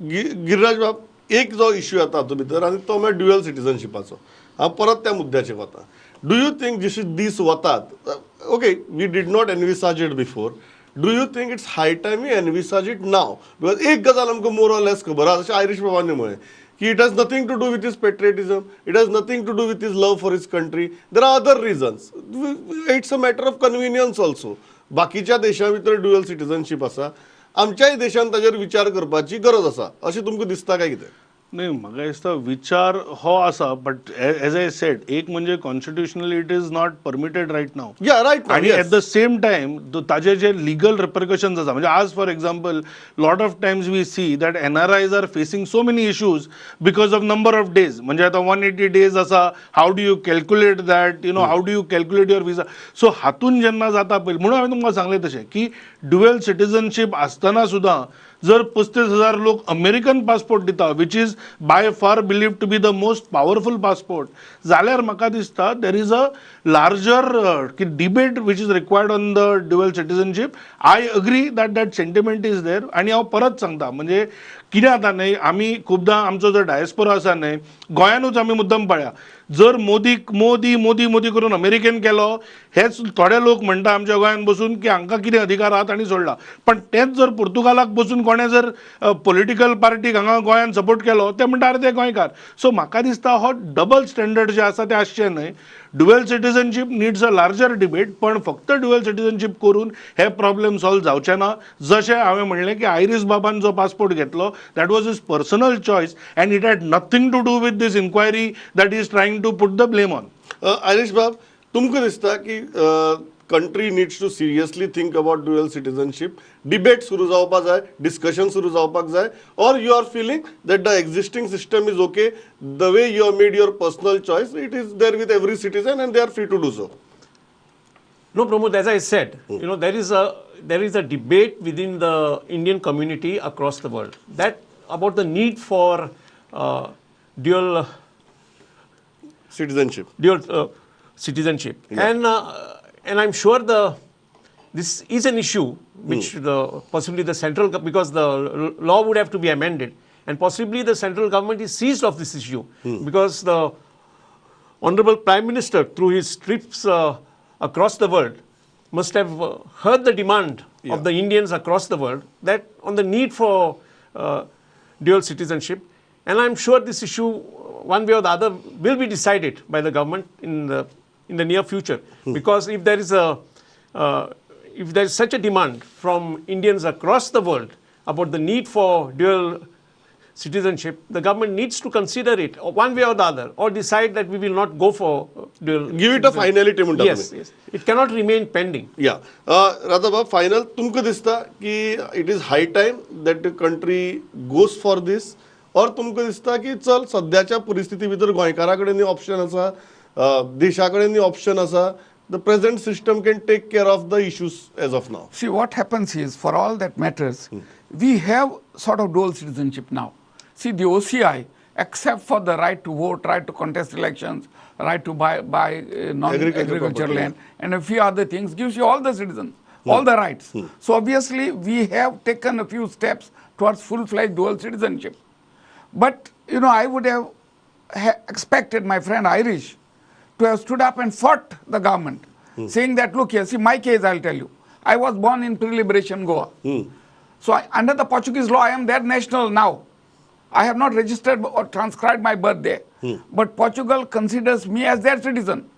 गिरिराज बाब, एक जो इश्यू येता हातूंत भितर आनी तो म्हळ्यार ड्युअल सिटीजनशिपाचो. हांव परत त्या मुद्द्याचेर वता. डू यू थिंक जशे दीस वतात, okay, we did not envisage it before, do you think it's high time we envisage it now? Because एक गजाल आमकां मोर ऑर लेस खबर आसा, जशें आयरिश बाबांनी म्हळें की it has nothing to do with his patriotism, it has nothing to do with his love for his country, there are other reasons, it's a matter of convenience also. बाकीच्या देशां भितर dual citizenship आसा, आमच्याय देशांत ताजेर विचार करपाची गरज आसा अशें तुमकां दिसता काय कितें? नाही, म्हाका दिसता विचार हो आसा, बट एज आय सेड, एक म्हणजे constitutionally it is not permitted right now. Yeah right. आणि एट द सेम टायम ताजे जे लिगल रिपरकशन्स आसा, म्हणजे आज for example lot of times we see that NRIs are facing so many issues because of number of days. म्हणजे आता 180 days आसा, how do you calculate that, how do you calculate your visa. So हातून जेन्ना जाता पळय, म्हणून हांवें तुमकां सांगलें तशें की ड्युअल सिटीजनशीप आसतना सुद्दां जर 35,000 लोक अमेरिकन पासपोर्ट दिता, which is by far believe to be the most powerful passport, जाल्यार म्हाका दिसता देर इज अ लार्जर की debate which is required on the dual citizenship. I agree that sentiment is there. आणि हांव परत सांगता, म्हणजे कितें जाता न्हय, आमी खुबदां आमचो जो डायस्पोरा आसा न्हय, गोंयानूच आमी मुद्दम पळया, जर मोदी मोदी मोदी मोदी करून अमेरिकेन केलो, हेच थोडे लोक म्हणटा आमच्या गोंयान बसून की हांकां कितें अधिकार आहा तांणी सोडला. पण तेच जर पुर्तुगालाक बसून कोणें जर पॉलिटिकल पार्टीक हांगा गोंयान सपोर्ट केलो, ते म्हणटा अरे ते गोंयकार. सो म्हाका दिसता हो डबल स्टँडर्ड जे आसा ते आसचें न्हय. Dual citizenship needs a larger debate, पण फक्त ड्युअल सिटीजनशीप करून हे प्रॉब्लेम सॉल्व जावचे ना. जशें हांवें म्हणलें की आयरिश बाबान जो पासपोर्ट घेतलो, that was his personal choice and it had nothing to do with this inquiry that is trying to put the blame on. Irish बाब, तुमकां दिसता की country needs to seriously think about dual citizenship, debate सुरू जावपाक जाय, discussion सुरू जावपाक जाय, or you are feeling that the existing system is okay, the way you have made your personal choice, it is there with every citizen and they are free to do so? No, Pramod, as I said, there is a debate within the Indian community across the world that about the need for dual citizenship. Citizenship. Yeah. And I'm sure this is an issue which possibly the central, because the law would have to be amended, and possibly the central government is seized of this issue because the Honorable Prime Minister, through his trips across the world, must have heard the demand of the Indians across the world that on the need for dual citizenship, and I'm sure this issue, one way or the other, will be decided by the government in the near future, because if there is such a demand from Indians across the world about the need for dual citizenship, the government needs to consider it one way or the other, or decide that we will not go for dual. Give it a finality. Yes. It cannot remain pending. Yeah. Radha, final, तुमको दिसता कि it is high time that the country goes for this, or तुमको दिसता कि चल सध्याच्या परिस्थिती भितर गोंयकारा कडेन ऑप्शन आसा, देशा कडेन ऑप्शन आसा, the present system can take care of the issues as of now? See, what happens is, for all that matters, we have sort of dual citizenship now. See, the OCI, except for the right to vote, right to contest elections, right to buy non-agricultural land, and a few other things, gives you all the citizens, all the rights. So obviously, we have taken a few steps towards full-fledged dual citizenship. But, I would have expected my friend Irish to have stood up and fought the government, saying that, look here, see my case, I'll tell you. I was born in pre-liberation Goa. So under the Portuguese law, I am their national now. I have not registered or transcribed my birth there. But Portugal considers me as their citizen.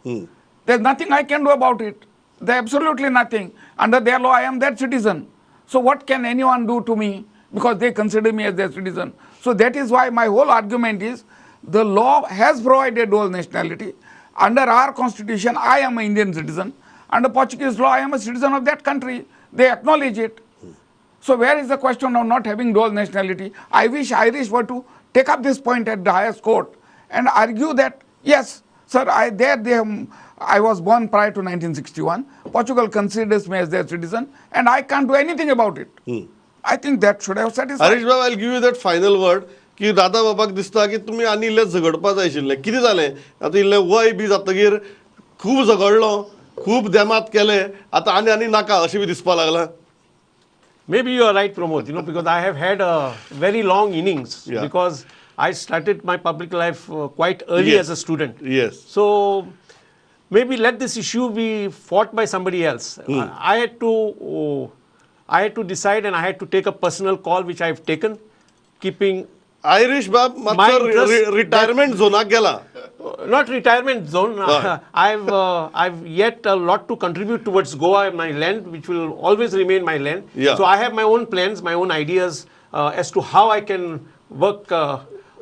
There's nothing I can do about it. There's absolutely nothing. Under their law, I am their citizen. So what can anyone do to me because they consider me as their citizen? So that is why my whole argument is the law has provided dual nationality. Under our constitution, I am an Indian citizen. Under Portuguese law, I am a citizen of that country. They acknowledge it. So where is the question of not having dual nationality? I wish Irish were to take up this point at the highest court and argue that, yes, sir, I was born prior to 1961. Portugal considers me as their citizen, and I can't do anything about it. I think that should have satisfied. Harish Baba, I'll give you that final word. की दादा बाबाक दिसता की तुम्ही आनी इल्ले झगडपा जाय आशिल्ले. कितें जालें आतां इल्ले वय बी जातकीर खूब झगडलो, खूब देमात केले, आतां आनी नाका अशें बी दिसपा लागलां. Maybe you are right, Pramod, because I have had a very long innings Yeah. because I started my public life quite early Yes. as a student. Yes. So maybe let this issue be fought by somebody else. I had to decide, and I had to take a personal call, which I have taken, keeping Irish बाब My मातसो interest retirement झोनाक गेला. not retirement zone. Right. I've yet a lot to contribute towards Goa, my land, which will always remain my land. Yeah. So I have my own plans, my own ideas as to how I can work.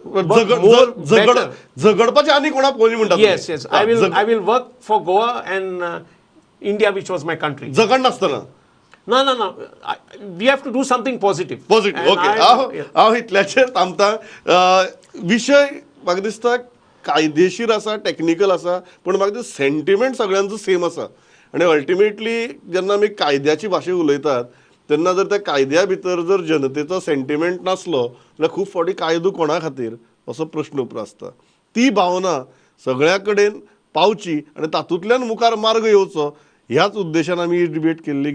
Work more better. झगडपाचे आणि कोणा पयलीं म्हणटा तुमी? Yes, yes. I will work for Goa and India, which was my country. झगड नासतना. No. We have to do something positive. Positive And okay हांव इतल्याचेर थांबता. विशय म्हाका दिसता कायदेशीर आसा, टॅक्निकल आसा, पूण म्हाका दिसता सेंटिमेंट सगळ्यांचो सेम आसा. आनी अल्टिमेटली जेन्ना आमी कायद्याची भाशा उलयतात तेन्ना जर त्या कायद्या भितर जर जनतेचो सेंटिमेंट नासलो जाल्यार खूब फावटी कायदो कोणा खातीर असो प्रश्न उप्रासता. ती भावना सगळ्या कडेन पावची आनी तातूंतल्यान मुखार मार्ग येवचो ह्याच उद्देशान आमी ही डिबेट केल्ली.